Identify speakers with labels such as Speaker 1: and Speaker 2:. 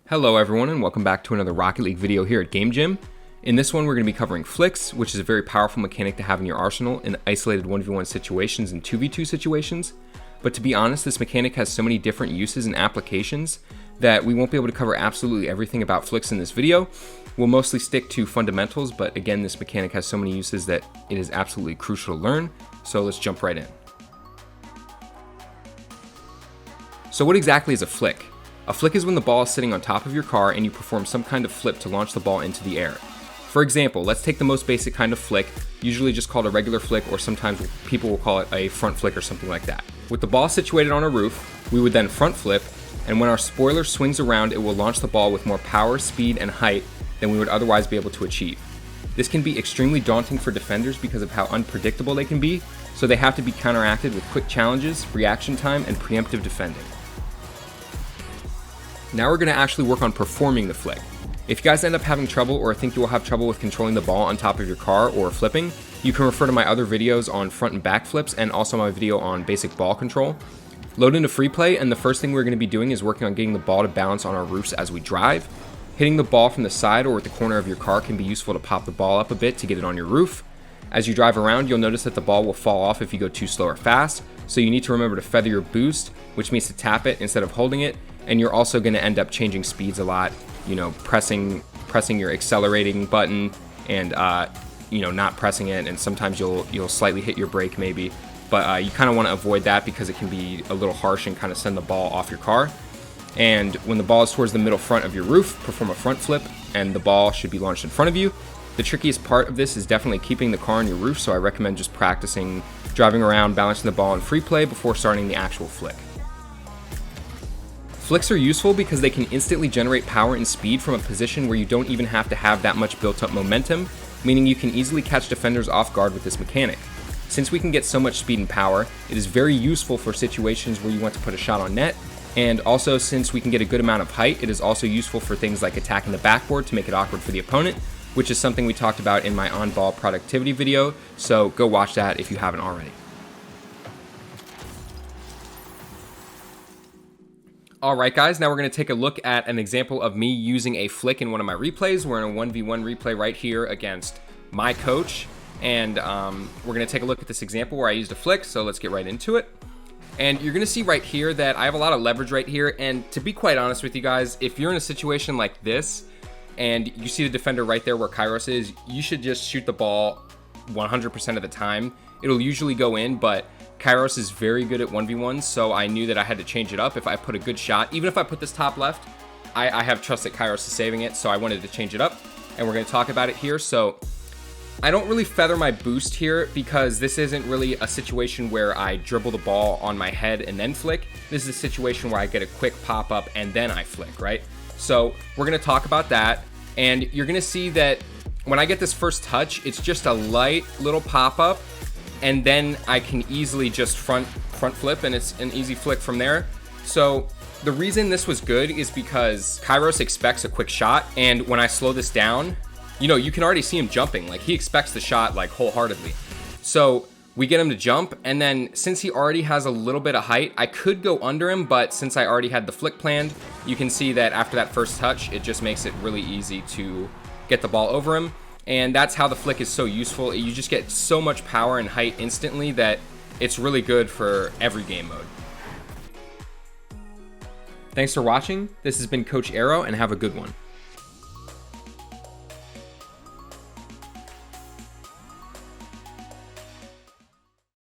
Speaker 1: Hello everyone and welcome back to another Rocket League video here at Game Gym. In this one we're going to be covering flicks, which is a very powerful mechanic to have in your arsenal in isolated 1v1 situations and 2v2 situations. But to be honest, this mechanic has so many different uses and applications that we won't be able to cover absolutely everything about flicks in this video. We'll mostly stick to fundamentals, but again, this mechanic has so many uses that it is absolutely crucial to learn. So let's jump right in. So what exactly is a flick? A flick is when the ball is sitting on top of your car and you perform some kind of flip to launch the ball into the air. For example, let's take the most basic kind of flick, usually just called a regular flick, or sometimes people will call it a front flick or something like that. With the ball situated on a roof, we would then front flip, and when our spoiler swings around, it will launch the ball with more power, speed, and height than we would otherwise be able to achieve. This can be extremely daunting for defenders because of how unpredictable they can be, so they have to be counteracted with quick challenges, reaction time, and preemptive defending. Now we're going to actually work on performing the flick. If you guys end up having trouble or think you will have trouble with controlling the ball on top of your car or flipping, you can refer to my other videos on front and back flips and also my video on basic ball control. Load into free play, and the first thing we're going to be doing is working on getting the ball to balance on our roofs as we drive. Hitting the ball from the side or at the corner of your car can be useful to pop the ball up a bit to get it on your roof. As you drive around, you'll notice that the ball will fall off if you go too slow or fast, so you need to remember to feather your boost, which means to tap it instead of holding it. And you're also going to end up changing speeds a lot, pressing your accelerating button and not pressing it, and sometimes you'll slightly hit your brake maybe, but you kind of want to avoid that because it can be a little harsh and kind of send the ball off your car. And when the ball is towards the middle front of your roof, perform a front flip and the ball should be launched in front of you. The trickiest part of this is definitely keeping the car on your roof, so I recommend just practicing driving around, balancing the ball in free play before starting the actual flick. Flicks are useful because they can instantly generate power and speed from a position where you don't even have to have that much built up momentum, meaning you can easily catch defenders off guard with this mechanic. Since we can get so much speed and power, it is very useful for situations where you want to put a shot on net, and also since we can get a good amount of height, it is also useful for things like attacking the backboard to make it awkward for the opponent, which is something we talked about in my on-ball productivity video, so go watch that if you haven't already. Alright guys, now we're going to take a look at an example of me using a flick in one of my replays. We're in a 1v1 replay right here against my coach, and we're going to take a look at this example where I used a flick, so let's get right into it. And you're going to see right here that I have a lot of leverage right here, and to be quite honest with you guys, if you're in a situation like this, and you see the defender right there where Kairos is, you should just shoot the ball 100% of the time. It'll usually go in, but Kairos is very good at 1v1, so I knew that I had to change it up if I put a good shot. Even if I put this top left, I have trust that Kairos is saving it, so I wanted to change it up, and we're going to talk about it here. So I don't really feather my boost here because this isn't really a situation where I dribble the ball on my head and then flick. This is a situation where I get a quick pop-up and then I flick, right? So we're going to talk about that, and you're going to see that when I get this first touch, it's just a light little pop-up, and then I can easily just front flip, and it's an easy flick from there. So the reason this was good is because Kairos expects a quick shot, and when I slow this down, you can already see him jumping. Like, he expects the shot like wholeheartedly. So we get him to jump, and then since he already has a little bit of height, I could go under him, but since I already had the flick planned, you can see that after that first touch, it just makes it really easy to get the ball over him. And that's how the flick is so useful. You just get so much power and height instantly that it's really good for every game mode. Thanks for watching. This has been Coach Aero, and have a good one.